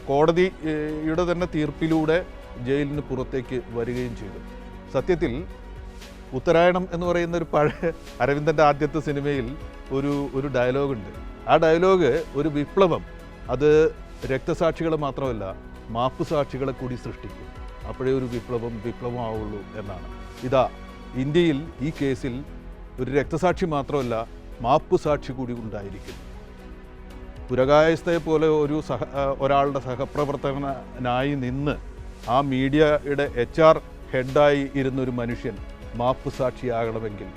കോടതിയുടെ തന്നെ തീർപ്പിലൂടെ ജയിലിന് പുറത്തേക്ക് വരികയും ചെയ്തു. സത്യത്തിൽ ഉത്തരായണം എന്ന് പറയുന്ന ഒരു പഴയ അരവിന്ദൻ്റെ ആദ്യത്തെ സിനിമയിൽ ഒരു ഡയലോഗുണ്ട്. ആ ഡയലോഗ് ഒരു വിപ്ലവം അത് രക്തസാക്ഷികളെ മാത്രമല്ല മാപ്പുസാക്ഷികളെ കൂടി സൃഷ്ടിക്കും, അപ്പോഴേ ഒരു വിപ്ലവമാവുള്ളൂ എന്നാണ്. ഇതാ ഇന്ത്യയിൽ ഈ കേസിൽ ഒരു രക്തസാക്ഷി മാത്രമല്ല മാപ്പുസാക്ഷി കൂടി ഉണ്ടായിരിക്കുന്നു. പുരകായസ്ഥയെ പോലെ ഒരാളുടെ സഹപ്രവർത്തകനായി നിന്ന് ആ മീഡിയയുടെ HR ഹെഡായി ഇരുന്നൊരു മനുഷ്യൻ മാപ്പുസാക്ഷിയാകണമെങ്കിൽ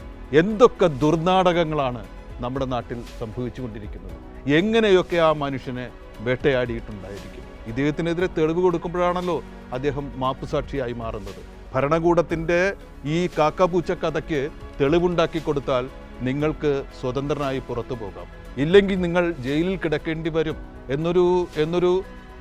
എന്തൊക്കെ ദുർനാടകങ്ങളാണ് നമ്മുടെ നാട്ടിൽ സംഭവിച്ചുകൊണ്ടിരിക്കുന്നത്, എങ്ങനെയൊക്കെ ആ മനുഷ്യനെ വേട്ടയാടിയിട്ടുണ്ടായിരിക്കും. ഇദ്ദേഹത്തിനെതിരെ തെളിവ് കൊടുക്കുമ്പോഴാണല്ലോ അദ്ദേഹം മാപ്പുസാക്ഷിയായി മാറുന്നത്. ഭരണകൂടത്തിൻ്റെ ഈ കാക്കാപൂച്ച കഥയ്ക്ക് തെളിവുണ്ടാക്കി കൊടുത്താൽ നിങ്ങൾക്ക് സ്വതന്ത്രനായി പുറത്തു പോകാം, ഇല്ലെങ്കിൽ നിങ്ങൾ ജയിലിൽ കിടക്കേണ്ടി വരും എന്നൊരു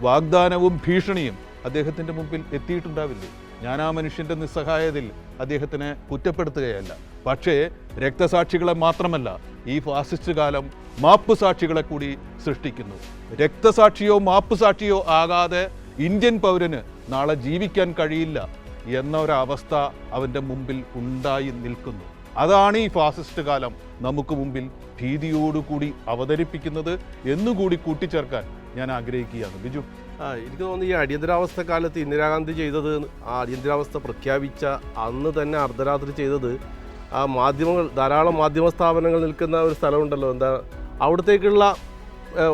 വാഗ്ദാനവും ഭീഷണിയും അദ്ദേഹത്തിൻ്റെ മുമ്പിൽ എത്തിയിട്ടുണ്ടാവില്ലേ? ഞാൻ ആ മനുഷ്യൻ്റെ നിസ്സഹായതയിൽ അദ്ദേഹത്തിനെ കുറ്റപ്പെടുത്തുകയല്ല, പക്ഷേ രക്തസാക്ഷികളെ മാത്രമല്ല ഈ ഫാസിസ്റ്റ് കാലം മാപ്പുസാക്ഷികളെ കൂടി സൃഷ്ടിക്കുന്നു. രക്തസാക്ഷിയോ മാപ്പുസാക്ഷിയോ ആകാതെ ഇന്ത്യൻ പൗരന് നാളെ ജീവിക്കാൻ കഴിയില്ല എന്ന ഒരവസ്ഥ അവൻ്റെ മുമ്പിൽ ഉണ്ടായി നിൽക്കുന്നു. അതാണ് ഈ ഫാസിസ്റ്റ് കാലം നമുക്ക് മുമ്പിൽ ഭീതിയോടുകൂടി അവതരിപ്പിക്കുന്നത് എന്നുകൂടി കൂട്ടിച്ചേർക്കാൻ ഞാൻ ആഗ്രഹിക്കുകയാണ്. ബിജു, എനിക്ക് തോന്നുന്നു ഈ അടിയന്തരാവസ്ഥ കാലത്ത് ഇന്ദിരാഗാന്ധി ചെയ്തത്, ആ അടിയന്തരാവസ്ഥ പ്രഖ്യാപിച്ച അന്ന് തന്നെ അർദ്ധരാത്രി ചെയ്തത്, ആ മാധ്യമങ്ങൾ ധാരാളം മാധ്യമ സ്ഥാപനങ്ങൾ നിൽക്കുന്ന ഒരു സ്ഥലമുണ്ടല്ലോ, എന്താ അവിടത്തേക്കുള്ള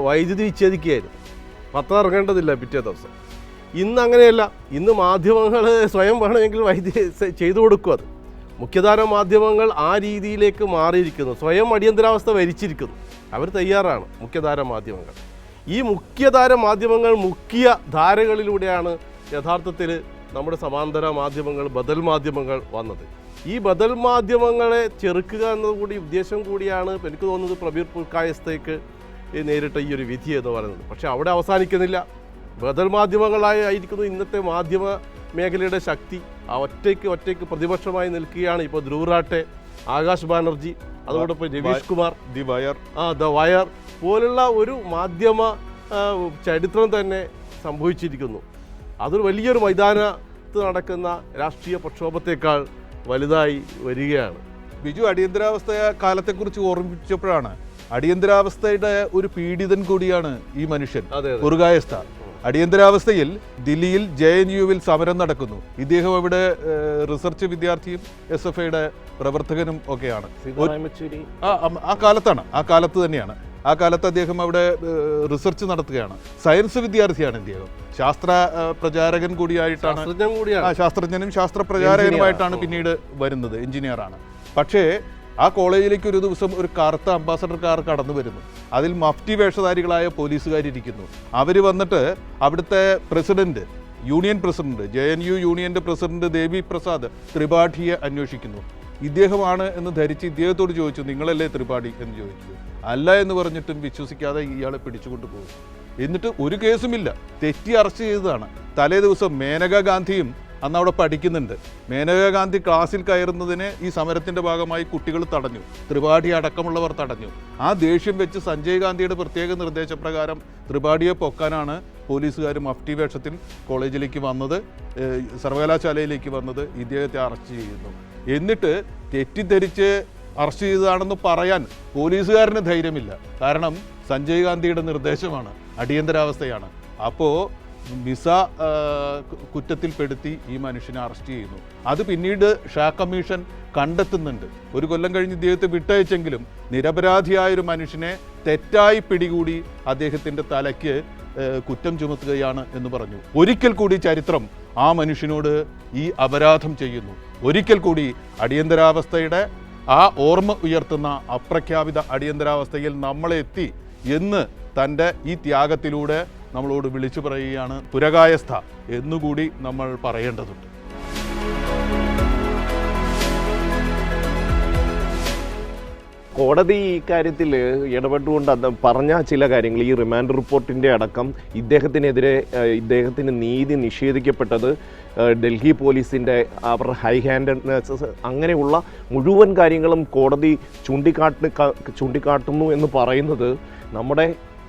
വൈദ്യുതി വിച്ഛേദിക്കുകയായിരുന്നു. പത്രം ഇറങ്ങേണ്ടതില്ല പിറ്റേ ദിവസം. ഇന്ന് അങ്ങനെയല്ല, ഇന്ന് മാധ്യമങ്ങൾ സ്വയം വേണമെങ്കിൽ വൈദ്യുതി ചെയ്തു കൊടുക്കും. അത് മുഖ്യധാര മാധ്യമങ്ങൾ ആ രീതിയിലേക്ക് മാറിയിരിക്കുന്നു, സ്വയം അടിയന്തരാവസ്ഥ വരിച്ചിരിക്കുന്നു. അവർ തയ്യാറാണ് മുഖ്യധാര മാധ്യമങ്ങൾ. ഈ മുഖ്യധാര മാധ്യമങ്ങൾ മുഖ്യ ധാരകളിലൂടെയാണ് യഥാർത്ഥത്തിൽ നമ്മുടെ സമാന്തര മാധ്യമങ്ങൾ, ബദൽ മാധ്യമങ്ങൾ വന്നത്. ഈ ബദൽ മാധ്യമങ്ങളെ ചെറുക്കുക എന്നതുകൂടി ഉദ്ദേശം കൂടിയാണ് എനിക്ക് തോന്നുന്നത് പ്രബീർ പുരകായസ്ഥയ്ക്ക് നേരിട്ട ഈ ഒരു വിധി എന്ന് പറയുന്നത്. പക്ഷേ അവിടെ അവസാനിക്കുന്നില്ല. ബദൽ മാധ്യമങ്ങളായിരിക്കുന്നു ഇന്നത്തെ മാധ്യമ മേഖലയുടെ ശക്തി. ആ ഒറ്റയ്ക്ക് പ്രതിപക്ഷമായി നിൽക്കുകയാണ് ഇപ്പോൾ ധ്രുവ് റാട്ടെ, ആകാശ് ബാനർജി, അതോടൊപ്പം രവീഷ് കുമാർ, ദ വയർ പോലുള്ള ഒരു മാധ്യമ ചരിത്രം തന്നെ സംഭവിച്ചിരിക്കുന്നു. അതൊരു വലിയൊരു മൈതാനത്ത് നടക്കുന്ന രാഷ്ട്രീയ പ്രക്ഷോഭത്തേക്കാൾ വലുതായി വരികയാണ്. ബിജു, അടിയന്തരാവസ്ഥ കാലത്തെക്കുറിച്ച് ഓർമ്മിച്ചപ്പോഴാണ്, അടിയന്തരാവസ്ഥയുടെ ഒരു പീഡിതൻ കൂടിയാണ് ഈ മനുഷ്യൻ പുരകായസ്ഥ. അടിയന്തരാവസ്ഥയിൽ ദില്ലിയിൽ JNUവിൽ സമരം നടക്കുന്നു. ഇദ്ദേഹം അവിടെ റിസർച്ച് വിദ്യാർത്ഥിയും SFIയുടെ പ്രവർത്തകനും ഒക്കെയാണ്. ആ കാലത്ത് തന്നെയാണ്. ആ കാലത്ത് അദ്ദേഹം അവിടെ റിസർച്ച് നടത്തുകയാണ്. സയൻസ് വിദ്യാർത്ഥിയാണ് ഇദ്ദേഹം. ശാസ്ത്ര പ്രചാരകൻ കൂടിയായിട്ടാണ്, ശാസ്ത്രജ്ഞനും ശാസ്ത്ര പ്രചാരകനുമായിട്ടാണ് പിന്നീട് വരുന്നത്. എഞ്ചിനീയറാണ്. പക്ഷേ ആ കോളേജിലേക്ക് ഒരു ദിവസം ഒരു കറുത്ത അംബാസഡർ കാർ കടന്നു വരുന്നു. അതിൽ മഫ്റ്റി വേഷധാരികളായ പോലീസുകാരിയ്ക്കുന്നു. അവർ വന്നിട്ട് അവിടുത്തെ പ്രസിഡന്റ്, യൂണിയൻ പ്രസിഡന്റ്, JNU യൂണിയൻ്റെ പ്രസിഡന്റ് ദേവി പ്രസാദ് ത്രിപാഠിയെ അന്വേഷിക്കുന്നു. ഇദ്ദേഹമാണ് എന്ന് ധരിച്ച് ഇദ്ദേഹത്തോട് ചോദിച്ചു, നിങ്ങളല്ലേ ത്രിപാഠി എന്ന് ചോദിച്ചു. അല്ല എന്ന് പറഞ്ഞിട്ടും വിശ്വസിക്കാതെ ഇയാളെ പിടിച്ചുകൊണ്ട് പോകും. എന്നിട്ട് ഒരു കേസുമില്ല, തെറ്റി അറസ്റ്റ് ചെയ്തതാണ്. തലേ ദിവസം മേനകാ ഗാന്ധിയും അന്ന് അവിടെ പഠിക്കുന്നുണ്ട്. മേനകാ ഗാന്ധി ക്ലാസ്സിൽ കയറുന്നതിന് ഈ സമരത്തിൻ്റെ ഭാഗമായി കുട്ടികൾ തടഞ്ഞു, ത്രിപാഠി അടക്കമുള്ളവർ തടഞ്ഞു. ആ ദേഷ്യം വെച്ച് സഞ്ജയ് ഗാന്ധിയുടെ പ്രത്യേക നിർദ്ദേശപ്രകാരം ത്രിപാഠിയെ പൊക്കാനാണ് പോലീസുകാർ മഫ്റ്റി വേഷത്തിൽ കോളേജിലേക്ക് വന്നത്, സർവകലാശാലയിലേക്ക് വന്നത്. ഇദ്ദേഹത്തെ അറസ്റ്റ് ചെയ്യുന്നു. എന്നിട്ട് തെറ്റിദ്ധരിച്ച് അറസ്റ്റ് ചെയ്തതാണെന്ന് പറയാൻ പോലീസുകാരന് ധൈര്യമില്ല. കാരണം സഞ്ജയ് ഗാന്ധിയുടെ നിർദ്ദേശമാണ്, അടിയന്തരാവസ്ഥയാണ്. അപ്പോൾ മിസ കുറ്റത്തിൽപ്പെടുത്തി ഈ മനുഷ്യനെ അറസ്റ്റ് ചെയ്യുന്നു. അത് പിന്നീട് ഷാ കമ്മീഷൻ കണ്ടെത്തുന്നുണ്ട്. ഒരു കൊല്ലം കഴിഞ്ഞ് ഇദ്ദേഹത്തെ വിട്ടയച്ചെങ്കിലും നിരപരാധിയായൊരു മനുഷ്യനെ തെറ്റായി പിടികൂടി അദ്ദേഹത്തിൻ്റെ തലയ്ക്ക് കുറ്റം ചുമത്തുകയാണ് എന്ന് പറഞ്ഞു. ഒരിക്കൽ കൂടി ചരിത്രം ആ മനുഷ്യനോട് ഈ അപരാധം ചെയ്യുന്നു. ഒരിക്കൽ കൂടി അടിയന്തരാവസ്ഥയുടെ ആ ഓർമ്മ ഉയർത്തുന്ന അപ്രഖ്യാപിത അടിയന്തരാവസ്ഥയിൽ നമ്മളെത്തി എന്ന് തൻ്റെ ഈ ത്യാഗത്തിലൂടെ നമ്മളോട് വിളിച്ചു പറയുകയാണ് പുരകായസ്ഥ എന്നുകൂടി നമ്മൾ പറയേണ്ടതുണ്ട്. കോടതി ഈ കാര്യത്തിൽ ഇടപെട്ടുകൊണ്ട് പറഞ്ഞ ചില കാര്യങ്ങൾ, ഈ റിമാൻഡ് റിപ്പോർട്ടിൻ്റെ അടക്കം ഇദ്ദേഹത്തിന് നീതി നിഷേധിക്കപ്പെട്ടത് ഡൽഹി പോലീസിൻ്റെ അവരുടെ ഹൈ ഹാൻഡഡ്നെസ് അങ്ങനെയുള്ള മുഴുവൻ കാര്യങ്ങളും കോടതി ചൂണ്ടിക്കാട്ടുന്നു എന്ന് പറയുന്നത് നമ്മുടെ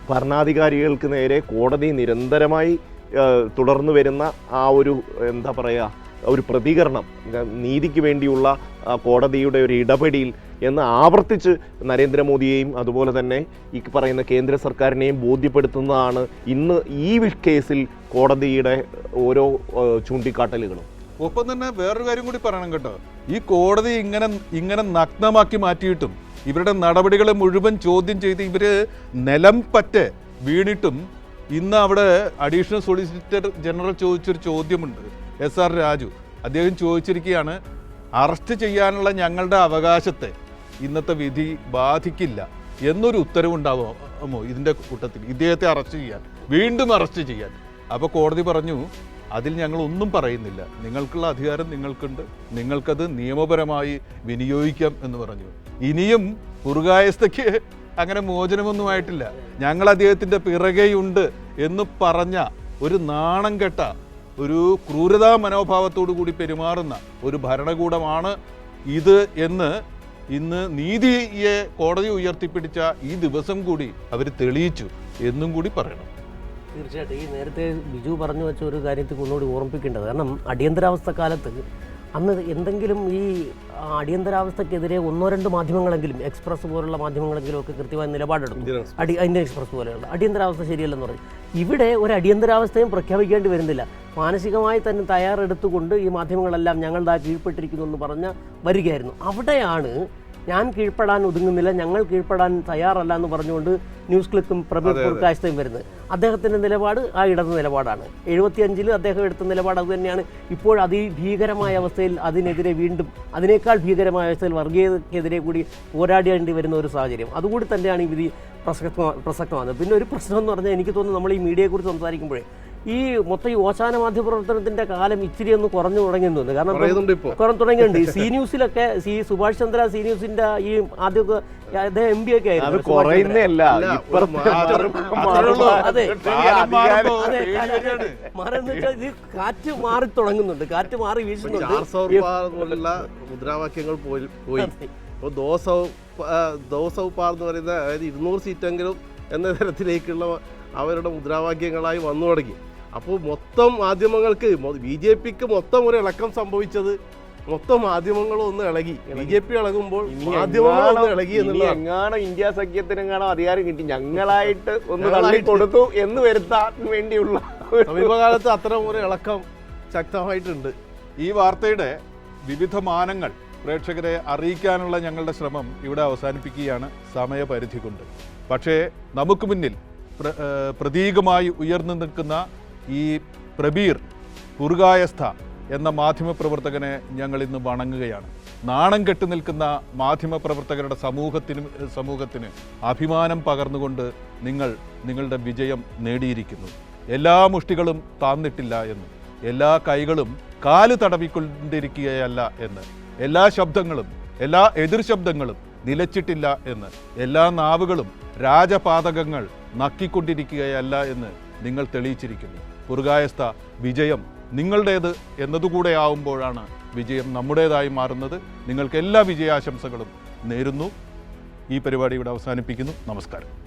ഭരണാധികാരികൾക്ക് നേരെ കോടതി നിരന്തരമായി തുടർന്നു വരുന്ന ആ ഒരു എന്താ പറയുക, ഒരു പ്രതികരണം, നീതിക്ക് വേണ്ടിയുള്ള കോടതിയുടെ ഒരു ഇടപെടൽ എന്ന് ആവർത്തിച്ച് നരേന്ദ്രമോദിയെയും അതുപോലെ തന്നെ ഈ പറയുന്ന കേന്ദ്ര സർക്കാരിനെയും ബോധ്യപ്പെടുത്തുന്നതാണ് ഇന്ന് ഈ കേസിൽ കോടതിയുടെ ഓരോ ചൂണ്ടിക്കാട്ടലുകളും. ഒപ്പം തന്നെ വേറൊരു കാര്യം കൂടി പറയണം കേട്ടോ. ഈ കോടതി ഇങ്ങനെ നഗ്നമാക്കി മാറ്റിയിട്ടും ഇവരുടെ നടപടികളെ മുഴുവൻ ചോദ്യം ചെയ്ത് ഇവർ നിലം പറ്റ വീണിട്ടും ഇന്ന് അവിടെ അഡീഷണൽ സോളിസിറ്റർ ജനറൽ ചോദിച്ചൊരു ചോദ്യമുണ്ട്. SR രാജു അദ്ദേഹം ചോദിച്ചിരിക്കുകയാണ്, അറസ്റ്റ് ചെയ്യാനുള്ള ഞങ്ങളുടെ അവകാശത്തെ ഇന്നത്തെ വിധി ബാധിക്കില്ല എന്നൊരു ഉത്തരവുണ്ടാവുമോ ഇതിൻ്റെ കൂട്ടത്തിൽ, ഇദ്ദേഹത്തെ അറസ്റ്റ് ചെയ്യാൻ, വീണ്ടും അറസ്റ്റ് ചെയ്യാൻ. അപ്പോൾ കോടതി പറഞ്ഞു, അതിൽ ഞങ്ങൾ ഒന്നും പറയുന്നില്ല, നിങ്ങൾക്കുള്ള അധികാരം നിങ്ങൾക്കുണ്ട്, നിങ്ങൾക്കത് നിയമപരമായി വിനിയോഗിക്കാം എന്ന് പറഞ്ഞു. ഇനിയും പുറകായസ്ഥയ്ക്ക് അങ്ങനെ മോചനമൊന്നുമായിട്ടില്ല, ഞങ്ങൾ അദ്ദേഹത്തിൻ്റെ പിറകെയുണ്ട് എന്ന് പറഞ്ഞ ഒരു നാണം കെട്ട, ഒരു ക്രൂരതാ മനോഭാവത്തോടു കൂടി പെരുമാറുന്ന ഒരു ഭരണകൂടമാണ് ഇത് എന്ന് ഇന്ന് നീതിയെ കോടതി ഉയർത്തിപ്പിടിച്ച ഈ ദിവസം കൂടി അവർ തെളിയിച്ചു എന്നും കൂടി പറയണം. തീർച്ചയായിട്ടും ഈ നേരത്തെ ബിജു പറഞ്ഞു വെച്ച ഒരു കാര്യത്തിൽ ഒന്നുകൂടി ഓർമ്മിപ്പിക്കേണ്ടത്, കാരണം അടിയന്തരാവസ്ഥ കാലത്ത് അന്ന് എന്തെങ്കിലും ഈ അടിയന്തരാവസ്ഥക്കെതിരെ 1-2 മാധ്യമങ്ങളെങ്കിലും, എക്സ്പ്രസ് പോലുള്ള മാധ്യമങ്ങളെങ്കിലും ഒക്കെ കൃത്യമായ നിലപാടെടുത്തു. ഇന്ത്യൻ എക്സ്പ്രസ് പോലെയുള്ള അടിയന്തരാവസ്ഥ ശരിയല്ലെന്ന് പറയും. ഇവിടെ ഒരു അടിയന്തരാവസ്ഥയും പ്രഖ്യാപിക്കേണ്ടി വരുന്നില്ല. മാനസികമായി തന്നെ തയ്യാറെടുത്തുകൊണ്ട് ഈ മാധ്യമങ്ങളെല്ലാം ഞങ്ങൾ കീഴ്പ്പെട്ടിരിക്കുന്നു എന്ന് പറഞ്ഞ വരികയായിരുന്നു. അവിടെയാണ് ഞാൻ കീഴ്പ്പെടാൻ ഒതുങ്ങുന്നില്ല, ഞങ്ങൾ കീഴ്പ്പെടാൻ തയ്യാറല്ല എന്ന് പറഞ്ഞുകൊണ്ട് ന്യൂസ് ക്ലിക്കും പ്രബീർ പുർക്കായസ്ഥയും വരുന്നത്. അദ്ദേഹത്തിൻ്റെ നിലപാട് ആ ഇടത് നിലപാടാണ്. 75-ൽ അദ്ദേഹം എടുത്ത നിലപാട് അതുതന്നെയാണ്. ഇപ്പോൾ അതിഭീകരമായ അവസ്ഥയിൽ അതിനെതിരെ വീണ്ടും അതിനേക്കാൾ ഭീകരമായ അവസ്ഥയിൽ വർഗീയതയ്ക്കെതിരെ കൂടി പോരാടേണ്ടി വരുന്ന ഒരു സാഹചര്യം. അതുകൂടി തന്നെയാണ് ഈ വിധി പ്രസക്തമാകുന്നത്. പിന്നെ ഒരു പ്രശ്നം എന്ന് പറഞ്ഞാൽ എനിക്ക് തോന്നുന്നു നമ്മൾ ഈ മീഡിയയെക്കുറിച്ച് സംസാരിക്കുമ്പോഴേ ഈ മൊത്തം ഈ ഓശാന മാധ്യമപ്രവർത്തനത്തിന്റെ കാലം ഇച്ചിരി ഒന്ന് കുറഞ്ഞു തുടങ്ങിയെന്ന് തോന്നുന്നു. കാരണം തുടങ്ങിയിട്ടുണ്ട്. സി ന്യൂസിലൊക്കെ സുഭാഷ് ചന്ദ്ര സി ന്യൂസിന്റെ ഈ ആദ്യമൊക്കെ അദ്ദേഹം MB ഒക്കെ ആയിരുന്നു. ഇത് കാറ്റ് മാറി തുടങ്ങുന്നുണ്ട്, കാറ്റ് മാറി വീശുന്നുണ്ട്. മുദ്രാവാക്യങ്ങൾ പോയി. ഇപ്പോൾ ദോസൗ പാർ എന്ന് പറയുന്ന, അതായത് 200 സീറ്റെങ്കിലും എന്ന തരത്തിലേക്കുള്ള അവരുടെ മുദ്രാവാക്യങ്ങളായി വന്നു തുടങ്ങി. അപ്പോൾ മൊത്തം മാധ്യമങ്ങൾക്ക്, BJPക്ക് മൊത്തം ഒരു ഇളക്കം സംഭവിച്ചത് മൊത്തം മാധ്യമങ്ങളും ഒന്ന് ഇളകി. BJP ഇളകുമ്പോൾ മാധ്യമങ്ങളും ഇളകി എന്നുള്ളതാണ്. ഇന്ത്യ സഖ്യത്തിനെങ്ങാണോ അധികാരം കിട്ടി, ഞങ്ങളായിട്ട് ഒന്ന് തള്ളി കൊടുത്തു എന്ന് വരുത്താൻ വേണ്ടിയുള്ള സമീപകാലത്ത് അത്തരം ഒരു ഇളക്കം ശക്തമായിട്ടുണ്ട്. ഈ വാർത്തയുടെ വിവിധ മാനങ്ങൾ പ്രേക്ഷകരെ അറിയിക്കാനുള്ള ഞങ്ങളുടെ ശ്രമം ഇവിടെ അവസാനിപ്പിക്കുകയാണ് സമയപരിധി കൊണ്ട്. പക്ഷേ നമുക്ക് മുന്നിൽ പ്രതീകമായി ഉയർന്നു നിൽക്കുന്ന ഈ പ്രബീർ പുർഗായസ്ഥ എന്ന മാധ്യമപ്രവർത്തകനെ ഞങ്ങൾ ഇന്ന് വണങ്ങുകയാണ്. നാണം കെട്ടു നിൽക്കുന്ന മാധ്യമപ്രവർത്തകരുടെ സമൂഹത്തിന് അഭിമാനം പകർന്നുകൊണ്ട് നിങ്ങളുടെ വിജയം നേടിയിരിക്കുന്നു. എല്ലാ മുഷ്ടികളും താന്നിട്ടില്ല എന്ന്, എല്ലാ കൈകളും കാല് തടവിക്കൊണ്ടിരിക്കുകയല്ല എന്ന്, എല്ലാ ശബ്ദങ്ങളും എല്ലാ എതിർ ശബ്ദങ്ങളും നിലച്ചിട്ടില്ല എന്ന്, എല്ലാ നാവുകളും രാജപാതകങ്ങൾ നക്കിക്കൊണ്ടിരിക്കുകയല്ല എന്ന് നിങ്ങൾ തെളിയിച്ചിരിക്കുന്നു. പുർഗായസ്ഥ, വിജയം നിങ്ങളുടേത് എന്നതുകൂടെ ആവുമ്പോഴാണ് വിജയം നമ്മുടേതായി മാറുന്നത്. നിങ്ങൾക്ക് എല്ലാ വിജയാശംസകളും നേരുന്നു. ഈ പരിപാടി ഇവിടെ അവസാനിപ്പിക്കുന്നു. നമസ്കാരം.